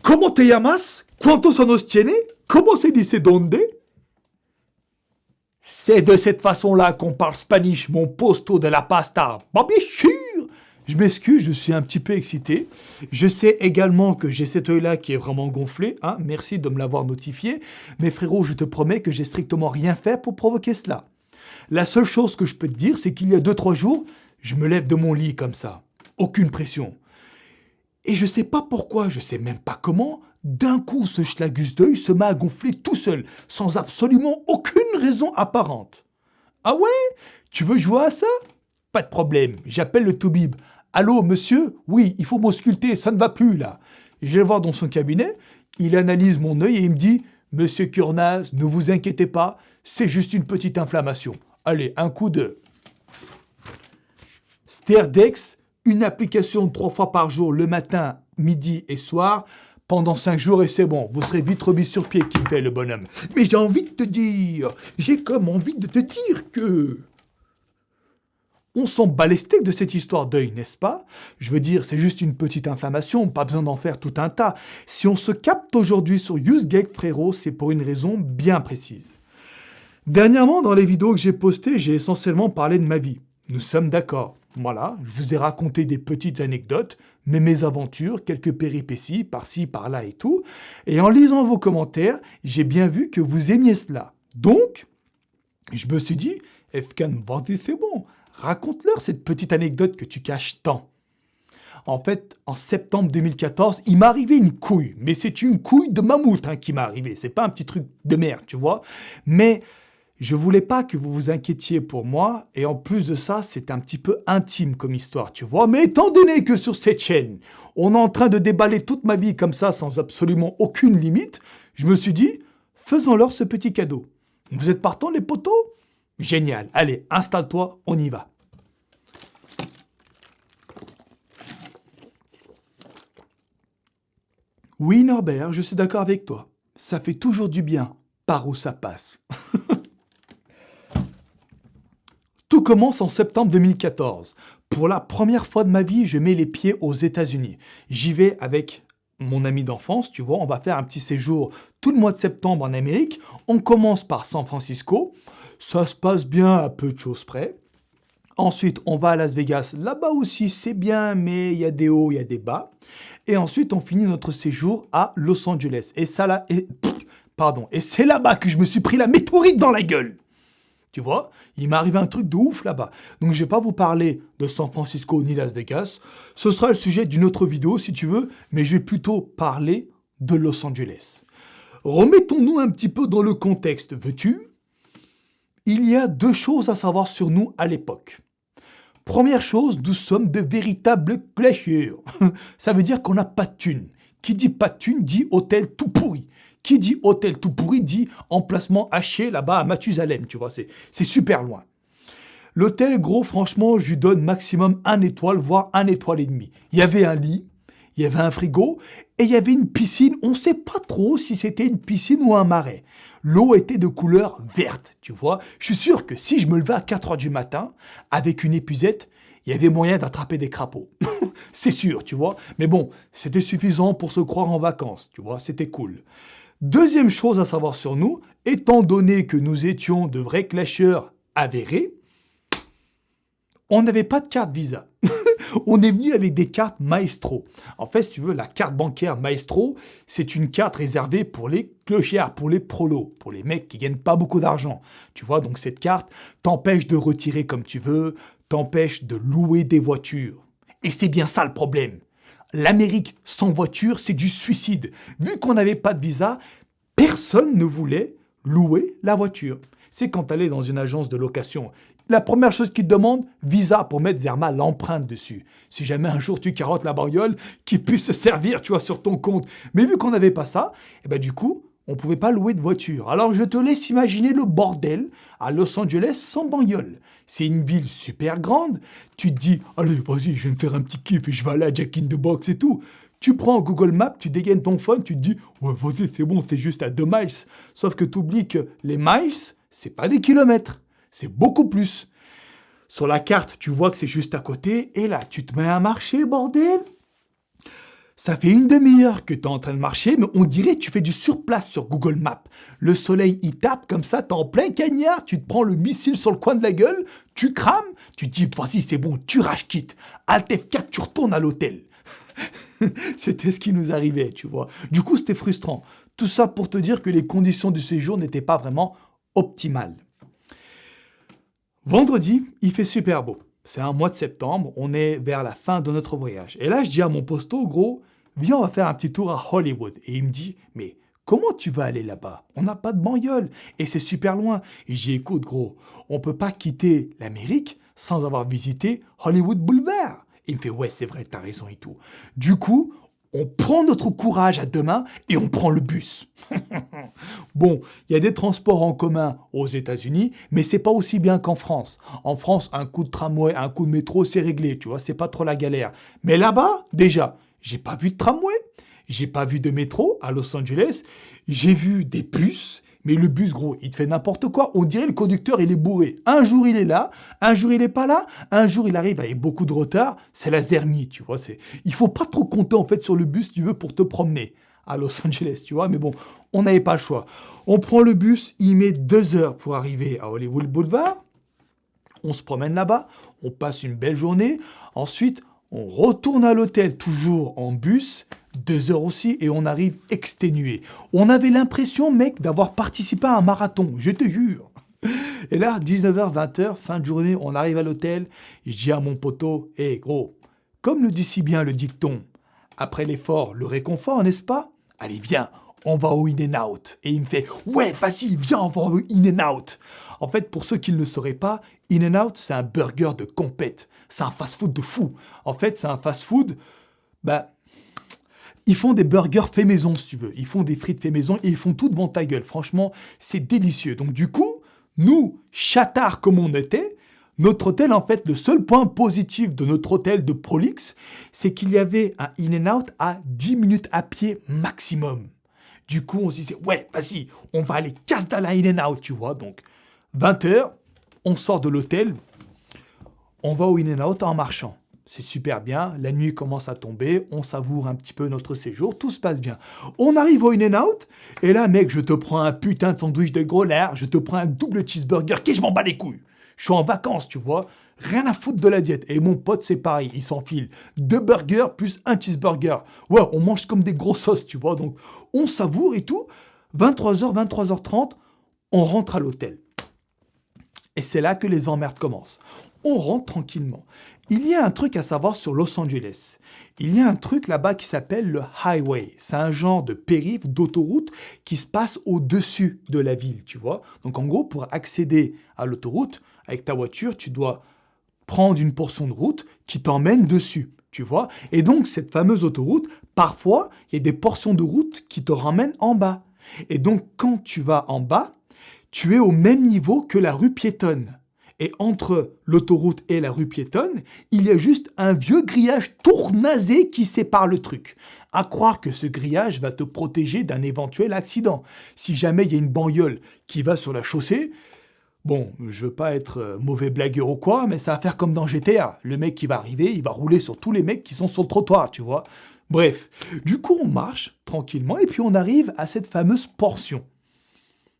Comment te llamas? ¿Cuántos años tiene? ¿Cómo se dice donde? C'est de cette façon-là qu'on parle spanish, mon posto de la pasta. Bah bien sûr. Je m'excuse, je suis un petit peu excité. Je sais également que j'ai cet œil-là qui est vraiment gonflé. Hein. Merci de me l'avoir notifié. Mais frérot, je te promets que j'ai strictement rien fait pour provoquer cela. La seule chose que je peux te dire, c'est qu'il y a 2-3 jours, je me lève de mon lit comme ça. Aucune pression. Et je sais pas pourquoi, je sais même pas comment, d'un coup ce schlagus d'œil se met à gonfler tout seul, sans absolument aucune raison apparente. Ah ouais? Tu veux jouer à ça? Pas de problème, j'appelle le toubib. Allô, monsieur? Oui, il faut m'ausculter, ça ne va plus là. Je vais le voir dans son cabinet, il analyse mon œil et il me dit « Monsieur Kurnaz, ne vous inquiétez pas, c'est juste une petite inflammation. Allez, un coup de... » Sterdex, une application 3 fois par jour, le matin, midi et soir, pendant 5 jours et c'est bon, vous serez vite remis sur pied, qui me fait le bonhomme. Mais j'ai envie de te dire, j'ai comme envie de te dire que... On s'en bat les steaks de cette histoire d'œil, n'est-ce pas? Je veux dire, c'est juste une petite inflammation, pas besoin d'en faire tout un tas. Si on se capte aujourd'hui sur UseGeek, frérot, c'est pour une raison bien précise. Dernièrement, dans les vidéos que j'ai postées, j'ai essentiellement parlé de ma vie. Nous sommes d'accord. Voilà, je vous ai raconté des petites anecdotes, mes mésaventures, quelques péripéties, par-ci, par-là et tout. Et en lisant vos commentaires, j'ai bien vu que vous aimiez cela. Donc, je me suis dit, Efkan, vas-y, c'est bon. Raconte-leur cette petite anecdote que tu caches tant. En fait, en septembre 2014, il m'est arrivé une couille. Mais c'est une couille de mammouth qui m'est arrivée. C'est pas un petit truc de merde, tu vois. Mais je voulais pas que vous vous inquiétiez pour moi. Et en plus de ça, c'est un petit peu intime comme histoire, tu vois. Mais étant donné que sur cette chaîne, on est en train de déballer toute ma vie comme ça, sans absolument aucune limite, je me suis dit, faisons-leur ce petit cadeau. Vous êtes partants, les potos? Génial. Allez, installe-toi, on y va. Oui, Norbert, je suis d'accord avec toi. Ça fait toujours du bien, par où ça passe. Tout commence en septembre 2014. Pour la première fois de ma vie, je mets les pieds aux États-Unis. J'y vais avec mon ami d'enfance, tu vois, on va faire un petit séjour tout le mois de septembre en Amérique. On commence par San Francisco. Ça se passe bien à peu de choses près. Ensuite, on va à Las Vegas. Là-bas aussi, c'est bien, mais il y a des hauts, il y a des bas. Et ensuite, on finit notre séjour à Los Angeles. Et ça là, et c'est là-bas que je me suis pris la météorite dans la gueule. Tu vois, il m'est arrivé un truc de ouf là-bas. Donc je vais pas vous parler de San Francisco ni Las Vegas. Ce sera le sujet d'une autre vidéo si tu veux, mais je vais plutôt parler de Los Angeles. Remettons-nous un petit peu dans le contexte, veux-tu? Il y a 2 choses à savoir sur nous à l'époque. Première chose, nous sommes de véritables cléchures. Ça veut dire qu'on n'a pas de thunes. Qui dit pas de thunes dit hôtel tout pourri. Qui dit hôtel tout pourri dit emplacement haché là-bas à Mathusalem, tu vois, c'est super loin. L'hôtel, gros, franchement, je lui donne maximum 1 étoile, voire 1 étoile et demie. Il y avait un lit, il y avait un frigo, et il y avait une piscine. On ne sait pas trop si c'était une piscine ou un marais. L'eau était de couleur verte, tu vois. Je suis sûr que si je me levais à 4 heures du matin, avec une épuisette, il y avait moyen d'attraper des crapauds. C'est sûr, tu vois. Mais bon, c'était suffisant pour se croire en vacances, tu vois, c'était cool. Deuxième chose à savoir sur nous, étant donné que nous étions de vrais clasheurs avérés, on n'avait pas de carte Visa. On est venu avec des cartes Maestro. En fait, si tu veux, la carte bancaire Maestro, c'est une carte réservée pour les clochards, pour les prolos, pour les mecs qui gagnent pas beaucoup d'argent. Tu vois, donc cette carte t'empêche de retirer comme tu veux, t'empêche de louer des voitures. Et c'est bien ça le problème. L'Amérique sans voiture, c'est du suicide. Vu qu'on n'avait pas de visa, personne ne voulait louer la voiture. C'est quand tu allais dans une agence de location. La première chose qu'ils te demandent, visa pour mettre Zerma l'empreinte dessus. Si jamais un jour tu carottes la bagnole, qu'il puisse se servir, tu vois, sur ton compte. Mais vu qu'on n'avait pas ça, et ben du coup, on ne pouvait pas louer de voiture. Alors je te laisse imaginer le bordel à Los Angeles sans bagnole. C'est une ville super grande. Tu te dis, allez, vas-y, je vais me faire un petit kiff et je vais aller à Jack in the Box et tout. Tu prends Google Maps, tu dégaines ton phone, tu te dis, ouais, vas-y, c'est bon, c'est juste à 2 miles. Sauf que tu oublies que les miles, c'est pas des kilomètres, c'est beaucoup plus. Sur la carte, tu vois que c'est juste à côté, et là, tu te mets à marcher, bordel. Ça fait une demi-heure que tu es en train de marcher, mais on dirait que tu fais du surplace sur Google Maps. Le soleil, il tape comme ça, t'es en plein cagnard, tu te prends le missile sur le coin de la gueule, tu crames, tu te dis, vas-y, c'est bon, tu rachetes. Alt F4, tu retournes à l'hôtel. C'était ce qui nous arrivait, tu vois. Du coup, c'était frustrant. Tout ça pour te dire que les conditions du séjour n'étaient pas vraiment optimales. Vendredi, il fait super beau. C'est un mois de septembre, on est vers la fin de notre voyage. Et là, je dis à mon posto, gros, viens, on va faire un petit tour à Hollywood. Et il me dit, mais comment tu vas aller là-bas? On n'a pas de bagnole et c'est super loin. Et j'ai dit, écoute, gros, on peut pas quitter l'Amérique sans avoir visité Hollywood Boulevard. Et il me fait, ouais, c'est vrai, t'as raison et tout. Du coup, on prend notre courage à deux mains et on prend le bus. Bon, il y a des transports en commun aux États-Unis, mais c'est pas aussi bien qu'en France. En France, un coup de tramway, un coup de métro, c'est réglé, tu vois, c'est pas trop la galère. Mais là-bas, déjà, j'ai pas vu de tramway, j'ai pas vu de métro à Los Angeles, j'ai vu des bus, mais le bus, gros, il te fait n'importe quoi. On dirait le conducteur, il est bourré. Un jour, il est là, un jour, il est pas là, un jour, il arrive avec beaucoup de retard. C'est la zermie, tu vois. Il faut pas trop compter, en fait, sur le bus, si tu veux, pour te promener à Los Angeles, tu vois. Mais bon, on n'avait pas le choix. On prend le bus, il met 2 heures pour arriver à Hollywood Boulevard. On se promène là-bas, on passe une belle journée. Ensuite, on retourne à l'hôtel, toujours en bus. 2 heures aussi, et on arrive exténué. On avait l'impression, mec, d'avoir participé à un marathon, je te jure. Et là, 19h, 20h, fin de journée, on arrive à l'hôtel, et je dis à mon poteau, hé gros, comme le dit si bien le dicton, après l'effort, le réconfort, n'est-ce pas? Allez, viens, on va au In-N-Out. Et il me fait, ouais, vas-y, viens, on va au In-N-Out. En fait, pour ceux qui ne le sauraient pas, In-N-Out, c'est un burger de compète. C'est un fast-food de fou. En fait, c'est un fast-food, ils font des burgers faits maison, si tu veux. Ils font des frites faits maison et ils font tout devant ta gueule. Franchement, c'est délicieux. Donc du coup, nous, chatards comme on était, notre hôtel, en fait, le seul point positif de notre hôtel de Prolix, c'est qu'il y avait un In-N-Out à 10 minutes à pied maximum. Du coup, on se disait, ouais, vas-y, on va aller casse-dalle à In-N-Out, tu vois. Donc, 20h, on sort de l'hôtel, on va au In-N-Out en marchant. C'est super bien, la nuit commence à tomber, on savoure un petit peu notre séjour, tout se passe bien. On arrive au In-N-Out, et là, mec, je te prends un putain de sandwich de gros lard, je te prends un double cheeseburger, qui je m'en bats les couilles. Je suis en vacances, tu vois, rien à foutre de la diète. Et mon pote, c'est pareil, il s'enfile 2 burgers plus un cheeseburger. Ouais, on mange comme des gros sauces, tu vois, donc on savoure et tout. 23h, 23h30, on rentre à l'hôtel. Et c'est là que les emmerdes commencent. On rentre tranquillement. Il y a un truc à savoir sur Los Angeles. Il y a un truc là-bas qui s'appelle le highway. C'est un genre de périph', d'autoroute qui se passe au-dessus de la ville, tu vois. Donc en gros, pour accéder à l'autoroute, avec ta voiture, tu dois prendre une portion de route qui t'emmène dessus, tu vois. Et donc cette fameuse autoroute, parfois, il y a des portions de route qui te ramènent en bas. Et donc quand tu vas en bas, tu es au même niveau que la rue piétonne. Et entre l'autoroute et la rue piétonne, il y a juste un vieux grillage tournasé qui sépare le truc. À croire que ce grillage va te protéger d'un éventuel accident. Si jamais il y a une bagnole qui va sur la chaussée, bon, je veux pas être mauvais blagueur ou quoi, mais ça va faire comme dans GTA. Le mec qui va arriver, il va rouler sur tous les mecs qui sont sur le trottoir, tu vois. Bref, du coup on marche tranquillement et puis on arrive à cette fameuse portion.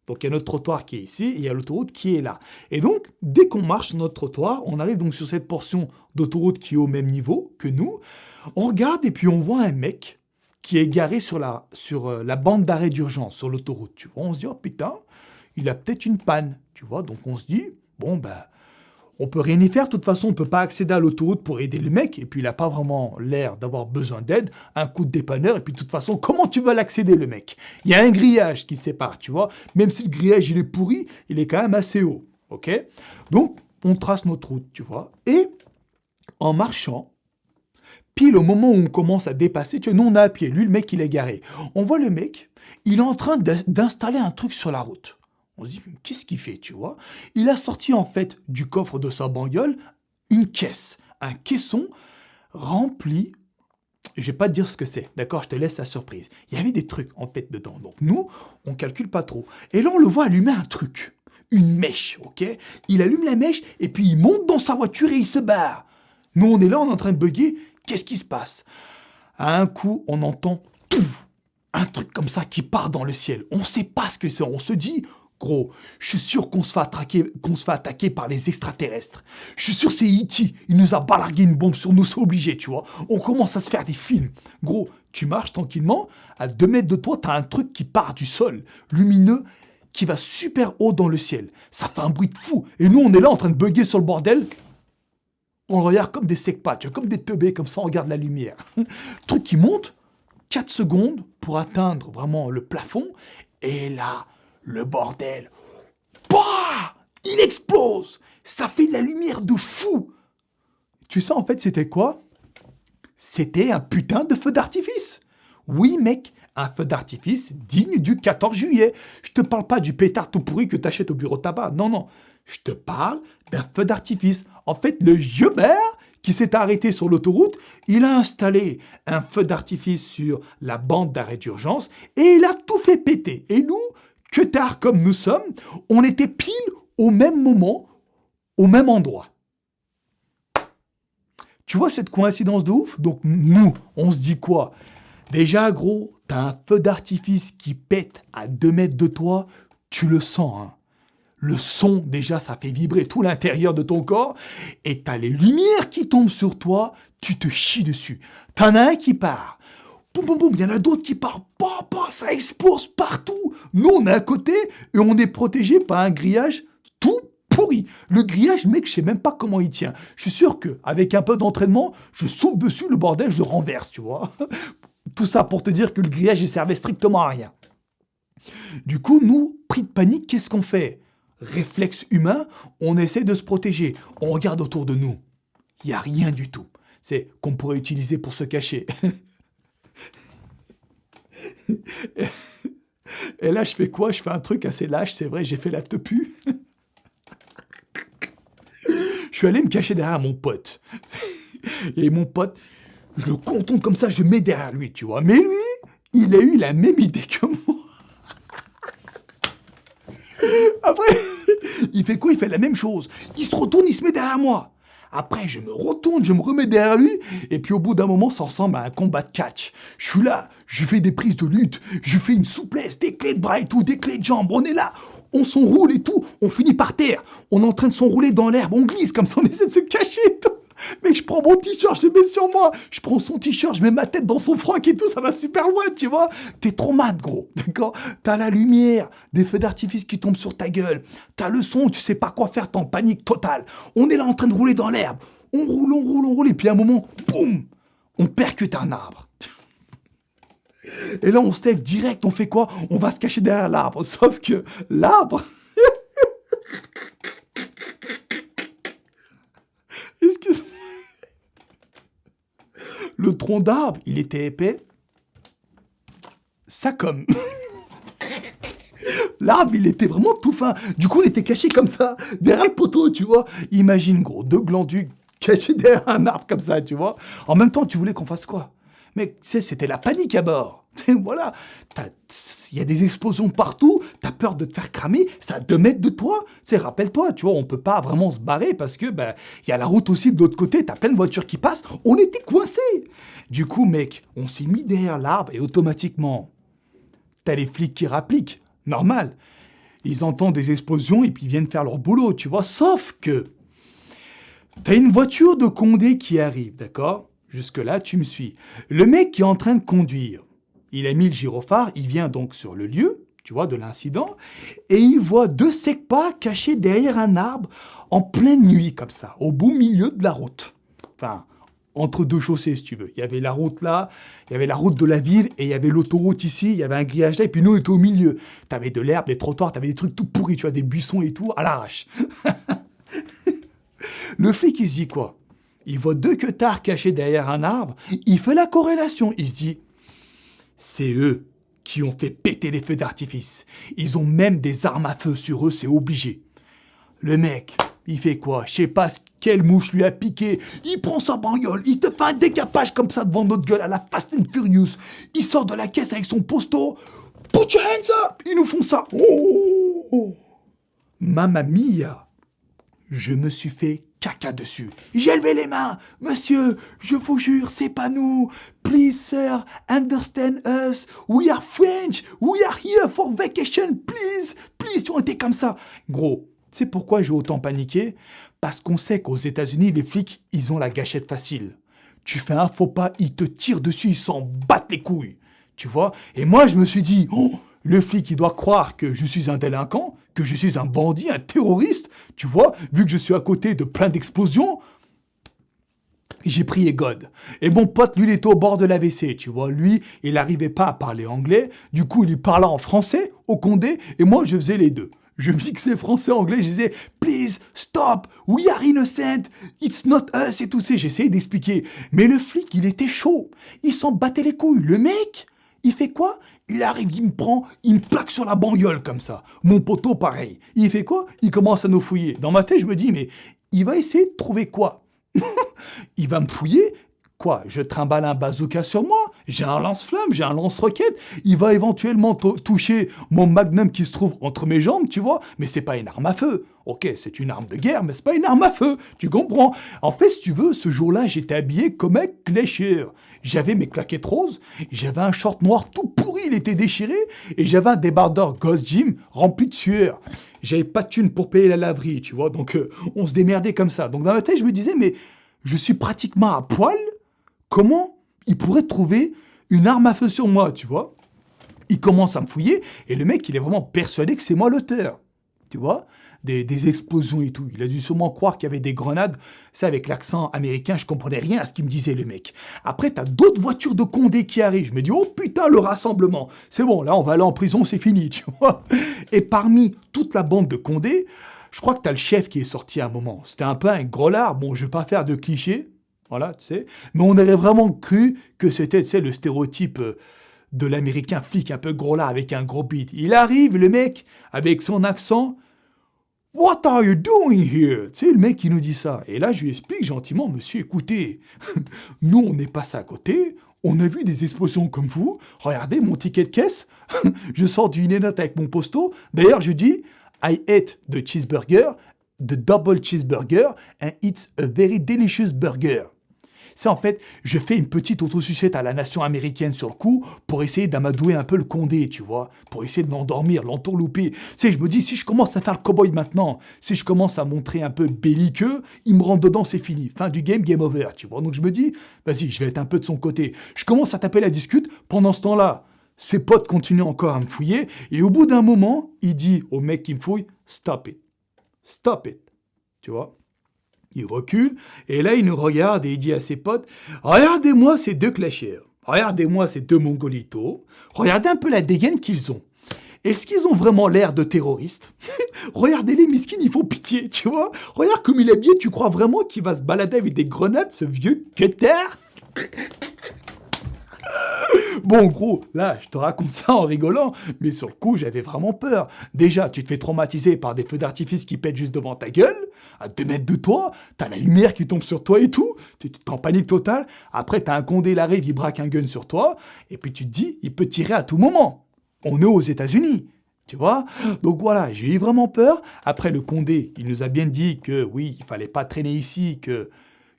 Donc il y a notre trottoir qui est ici et il y a l'autoroute qui est là. Et donc, dès qu'on marche sur notre trottoir, on arrive donc sur cette portion d'autoroute qui est au même niveau que nous. On regarde et puis on voit un mec qui est garé sur la bande d'arrêt d'urgence, sur l'autoroute. Tu vois, on se dit, oh putain, il a peut-être une panne. Tu vois, donc on se dit, bon on peut rien y faire. De toute façon, on peut pas accéder à l'autoroute pour aider le mec. Et puis il a pas vraiment l'air d'avoir besoin d'aide. Un coup de dépanneur. Et puis de toute façon, comment tu vas l'accéder, le mec? Il y a un grillage qui sépare, tu vois. Même si le grillage, il est pourri, il est quand même assez haut. Ok? Donc, on trace notre route, tu vois. Et en marchant, pile au moment où on commence à dépasser, tu vois, nous on est à pied. Lui, le mec, il est garé. On voit le mec, il est en train d'installer un truc sur la route. On se dit, qu'est-ce qu'il fait, tu vois? Il a sorti en fait du coffre de sa bagnole une caisse, un caisson rempli, je vais pas te dire ce que c'est, d'accord? Je te laisse la surprise. Il y avait des trucs en fait dedans, donc nous, on calcule pas trop. Et là, on le voit allumer un truc, une mèche, ok? Il allume la mèche et puis il monte dans sa voiture et il se barre. Nous, on est là, on est en train de bugger, qu'est-ce qui se passe? À un coup, on entend pouf, un truc comme ça qui part dans le ciel. On sait pas ce que c'est. On se dit, gros, je suis sûr qu'on se fait attaquer par les extraterrestres. Je suis sûr que c'est E.T. Il nous a balargué une bombe sur nous, c'est obligé, tu vois. On commence à se faire des films. Gros, tu marches tranquillement, à 2 mètres de toi, t'as un truc qui part du sol, lumineux, qui va super haut dans le ciel. Ça fait un bruit de fou. Et nous, on est là en train de bugger sur le bordel. On le regarde comme des secpas, tu vois, comme des teubés, comme ça on regarde la lumière. Truc qui monte, 4 secondes pour atteindre vraiment le plafond. Et là, le bordel, bah, il explose. Ça fait de la lumière de fou. Tu sais, en fait, c'était quoi? C'était un putain de feu d'artifice. Oui, mec, un feu d'artifice digne du 14 juillet. Je te parle pas du pétard tout pourri que t'achètes au bureau de tabac. Non, non. Je te parle d'un feu d'artifice. En fait, le Geubert qui s'est arrêté sur l'autoroute, il a installé un feu d'artifice sur la bande d'arrêt d'urgence et il a tout fait péter. Et nous, que tard comme nous sommes, on était pile au même moment, au même endroit. Tu vois cette coïncidence de ouf? Donc nous, on se dit quoi? Déjà, gros, t'as un feu d'artifice qui pète à 2 mètres de toi, tu le sens, hein. Le son, déjà, ça fait vibrer tout l'intérieur de ton corps. Et t'as les lumières qui tombent sur toi, tu te chies dessus. T'en as un qui part. Boum, boum, boum, il y en a d'autres qui partent. Bah, bah, ça explose partout. Nous, on est à côté et on est protégé par un grillage tout pourri. Le grillage, mec, je sais même pas comment il tient. Je suis sûr qu'avec un peu d'entraînement, je souffle dessus, le bordel, je le renverse, tu vois. Tout ça pour te dire que le grillage, il servait strictement à rien. Du coup, nous, pris de panique, qu'est-ce qu'on fait? Réflexe humain, on essaie de se protéger. On regarde autour de nous. Il n'y a rien du tout. C'est qu'on pourrait utiliser pour se cacher. Et là, je fais quoi? Je fais un truc assez lâche, c'est vrai, j'ai fait la tepu. Je suis allé me cacher derrière mon pote. Et mon pote, je le contourne comme ça, je mets derrière lui, tu vois. Mais lui, il a eu la même idée que moi. Après, il fait quoi? Il fait la même chose. Il se retourne, il se met derrière moi. Après, je me retourne, je me remets derrière lui, et puis au bout d'un moment, ça ressemble à un combat de catch. Je suis là, je fais des prises de lutte, je fais une souplesse, des clés de bras et tout, des clés de jambes, on est là, on s'enroule et tout, on finit par terre, on est en train de s'enrouler dans l'herbe, on glisse comme ça, on essaie de se cacher et tout. Mec, je prends mon t-shirt, je le mets sur moi, je prends son t-shirt, je mets ma tête dans son froc et tout, ça va super loin, tu vois. T'es trop mad, gros, d'accord? T'as la lumière, des feux d'artifice qui tombent sur ta gueule, t'as le son, tu sais pas quoi faire, t'es en panique totale. On est là en train de rouler dans l'herbe, on roule, et puis à un moment, boum, on percute un arbre. Et là, on se lève direct, on fait quoi? On va se cacher derrière l'arbre, sauf que l'arbre... Excuse-moi. Le tronc d'arbre, il était épais. Ça comme. L'arbre, il était vraiment tout fin. Du coup, on était caché comme ça, derrière le poteau, tu vois. Imagine, gros, 2 glandus cachés derrière un arbre comme ça, tu vois. En même temps, tu voulais qu'on fasse quoi? Mais tu sais, c'était la panique à bord. Voilà, il y a des explosions partout, t'as peur de te faire cramer, c'est à 2 mètres de toi. Tu sais, rappelle-toi, tu vois, on peut pas vraiment se barrer parce que y a la route aussi de l'autre côté, t'as plein de voitures qui passent, on était coincés. Du coup, mec, on s'est mis derrière l'arbre et automatiquement, t'as les flics qui rappliquent, normal. Ils entendent des explosions et puis ils viennent faire leur boulot, tu vois. Sauf que t'as une voiture de Condé qui arrive, d'accord? Jusque-là, tu me suis. Le mec qui est en train de conduire, il a mis le gyrophare, il vient donc sur le lieu, tu vois, de l'incident, et il voit 2 secpas cachés derrière un arbre en pleine nuit, comme ça, au beau milieu de la route. Enfin, entre 2 chaussées, si tu veux. Il y avait la route là, il y avait la route de la ville, et il y avait l'autoroute ici, il y avait un grillage là, et puis nous, on était au milieu. T'avais de l'herbe, des trottoirs, t'avais des trucs tout pourris, tu vois, des buissons et tout, à l'arrache. Le flic, il se dit quoi? Il voit 2 queutards cachés derrière un arbre, il fait la corrélation, il se dit... C'est eux qui ont fait péter les feux d'artifice. Ils ont même des armes à feu sur eux, c'est obligé. Le mec, il fait quoi? Je sais pas quelle mouche lui a piqué. Il prend sa bagnole, il te fait un décapage comme ça devant notre gueule à la Fast and Furious. Il sort de la caisse avec son posto. Put your hands up! Ils nous font ça. Oh! Mamma mia! Je me suis fait caca dessus. J'ai levé les mains. Monsieur, je vous jure, c'est pas nous. Please, sir, understand us. We are French. We are here for vacation. Please, please. On était comme ça. Gros, tu sais pourquoi j'ai autant paniqué? Parce qu'on sait qu'aux États-Unis, les flics, ils ont la gâchette facile. Tu fais un faux pas, ils te tirent dessus, ils s'en battent les couilles. Tu vois? Et moi, je me suis dit, oh, le flic, il doit croire que je suis un délinquant, que je suis un bandit, un terroriste, tu vois, vu que je suis à côté de plein d'explosions. J'ai prié God. Et mon pote, lui, il était au bord de l'AVC, tu vois. Lui, il n'arrivait pas à parler anglais. Du coup, il parlait en français au Condé, et moi, je faisais les deux. Je mixais français-anglais, je disais « Please, stop, we are innocent, it's not us » et tout ça. J'essayais d'expliquer. Mais le flic, il était chaud. Il s'en battait les couilles. Le mec, il fait quoi? Il arrive, il me prend, il me plaque sur la banniole comme ça. Mon poteau, pareil. Il fait quoi? Il commence à nous fouiller. Dans ma tête, je me dis, mais il va essayer de trouver quoi? Il va me fouiller? Quoi? Je trimballe un bazooka sur moi? J'ai un lance-flamme, j'ai un lance-roquette. Il va éventuellement toucher mon magnum qui se trouve entre mes jambes, tu vois? Mais c'est pas une arme à feu. Ok, c'est une arme de guerre, mais c'est pas une arme à feu. Tu comprends? En fait, si tu veux, ce jour-là, j'étais habillé comme un clécheur. J'avais mes claquettes roses, j'avais un short noir tout pourri, il était déchiré, et j'avais un débardeur Ghost Gym rempli de sueur. J'avais pas de thune pour payer la laverie, tu vois? Donc, on se démerdait comme ça. Donc, dans ma tête, je me disais, mais je suis pratiquement à poil. Comment il pourrait trouver une arme à feu sur moi, tu vois? Il commence à me fouiller, et le mec, il est vraiment persuadé que c'est moi l'auteur, tu vois? Des explosions et tout. Il a dû sûrement croire qu'il y avait des grenades. Ça, avec l'accent américain, je comprenais rien à ce qu'il me disait, le mec. Après, t'as d'autres voitures de Condé qui arrivent. Je me dis, oh putain, le rassemblement. C'est bon, là, on va aller en prison, c'est fini, tu vois? Et parmi toute la bande de Condé, je crois que t'as le chef qui est sorti à un moment. C'était un peu un gros lard. Bon, je vais pas faire de clichés. Voilà, tu sais. Mais on aurait vraiment cru que c'était, tu sais, le stéréotype de l'américain flic, un peu gros là, avec un gros beat. Il arrive, le mec, avec son accent. What are you doing here? Tu sais, le mec qui nous dit ça. Et là, je lui explique gentiment, monsieur, écoutez, nous, on est passé à côté, on a vu des explosions comme vous. Regardez mon ticket de caisse. Je sors du In-N-Out avec mon posto. D'ailleurs, je dis, I ate the cheeseburger, the double cheeseburger, and it's a very delicious burger. C'est en fait, je fais une petite autosucette à la nation américaine sur le coup pour essayer d'amadouer un peu le Condé, tu vois, pour essayer de l'endormir, l'entourlouper. Tu sais, je me dis, si je commence à faire le cow-boy maintenant, si je commence à montrer un peu belliqueux, il me rentre dedans, c'est fini. Fin du game, game over, tu vois. Donc je me dis, vas-y, je vais être un peu de son côté. Je commence à taper la discute. Pendant ce temps-là, ses potes continuent encore à me fouiller. Et au bout d'un moment, il dit au mec qui me fouille, stop it. Stop it. Tu vois. Il recule, et là, il nous regarde et il dit à ses potes, « Regardez-moi ces deux clashers, regardez-moi ces deux mongolitos, regardez un peu la dégaine qu'ils ont. Est-ce qu'ils ont vraiment l'air de terroristes? Regardez-les, miskines, ils font pitié, tu vois? Regarde comme il est habillé, tu crois vraiment qu'il va se balader avec des grenades, ce vieux cutter? » Bon, gros, là, je te raconte ça en rigolant, mais sur le coup, j'avais vraiment peur. Déjà, tu te fais traumatiser par des feux d'artifice qui pètent juste devant ta gueule, à 2 mètres de toi, t'as la lumière qui tombe sur toi et tout, tu t'es en panique totale. Après, t'as un Condé, il arrive, il braque un gun sur toi, et puis tu te dis, il peut tirer à tout moment. On est aux États-Unis. Tu vois? Donc voilà, j'ai eu vraiment peur. Après, le Condé, il nous a bien dit que oui, il fallait pas traîner ici, que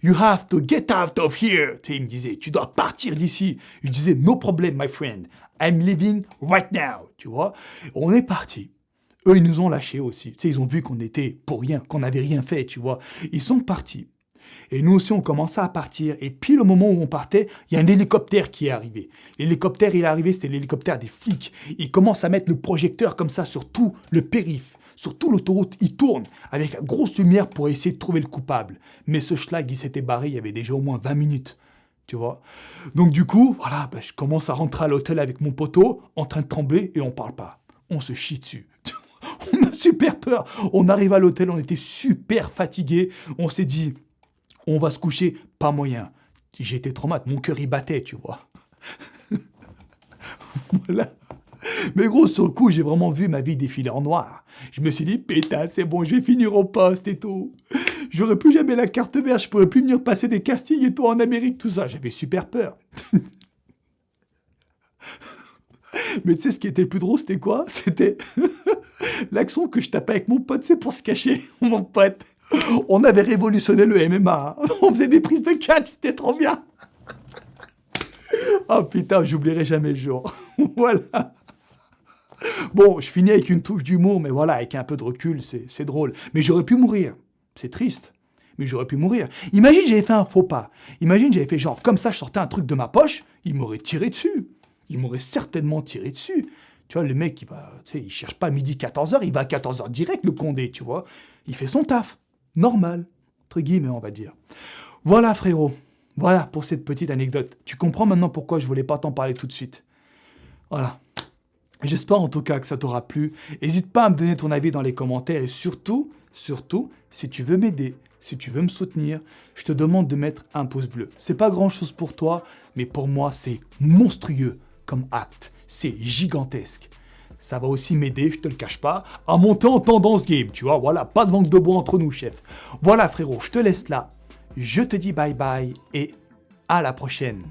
You have to get out of here. Tu sais, il me disait, tu dois partir d'ici. Je disais, no problem, my friend. I'm leaving right now. Tu vois? On est parti. Eux, ils nous ont lâchés aussi. Tu sais, ils ont vu qu'on était pour rien, qu'on n'avait rien fait, tu vois. Ils sont partis. Et nous aussi, on commençait à partir. Et puis, le moment où on partait, il y a un hélicoptère qui est arrivé. L'hélicoptère, il est arrivé, c'était l'hélicoptère des flics. Ils commencent à mettre le projecteur comme ça sur tout le périph'. Sur toute l'autoroute, il tourne avec la grosse lumière pour essayer de trouver le coupable. Mais ce schlag, il s'était barré, il y avait déjà au moins 20 minutes. Tu vois? Donc du coup, voilà, je commence à rentrer à l'hôtel avec mon poteau, en train de trembler, et on parle pas. On se chie dessus. On a super peur. On arrive à l'hôtel, on était super fatigués. On s'est dit, on va se coucher, pas moyen. J'étais traumatisé, mon cœur y battait, tu vois. Voilà. Mais gros, sur le coup, j'ai vraiment vu ma vie défiler en noir. Je me suis dit, putain, c'est bon, je vais finir au poste et tout. J'aurais plus jamais la carte verte, je pourrais plus venir passer des castings et tout en Amérique, tout ça. J'avais super peur. Mais tu sais, ce qui était le plus drôle, c'était quoi? C'était l'accent que je tapais avec mon pote, c'est pour se cacher, mon pote. On avait révolutionné le MMA. On faisait des prises de catch, c'était trop bien. Oh putain, j'oublierai jamais le jour. Voilà. Bon, je finis avec une touche d'humour, mais voilà, avec un peu de recul, c'est drôle. Mais j'aurais pu mourir. C'est triste. Mais j'aurais pu mourir. Imagine, j'avais fait un faux pas. Imagine, j'avais fait genre, comme ça, je sortais un truc de ma poche, il m'aurait tiré dessus. Il m'aurait certainement tiré dessus. Tu vois, le mec, il cherche pas à midi 14h, il va à 14h direct, le Condé, tu vois. Il fait son taf. Normal. Entre guillemets, on va dire. Voilà, frérot. Voilà pour cette petite anecdote. Tu comprends maintenant pourquoi je voulais pas t'en parler tout de suite. Voilà. J'espère en tout cas que ça t'aura plu. N'hésite pas à me donner ton avis dans les commentaires et surtout, si tu veux m'aider, si tu veux me soutenir, je te demande de mettre un pouce bleu. C'est pas grand chose pour toi, mais pour moi c'est monstrueux comme acte. C'est gigantesque. Ça va aussi m'aider, je te le cache pas, à monter en tendance game, tu vois. Voilà, pas de langue de bois entre nous, chef. Voilà frérot, je te laisse là. Je te dis bye bye et à la prochaine.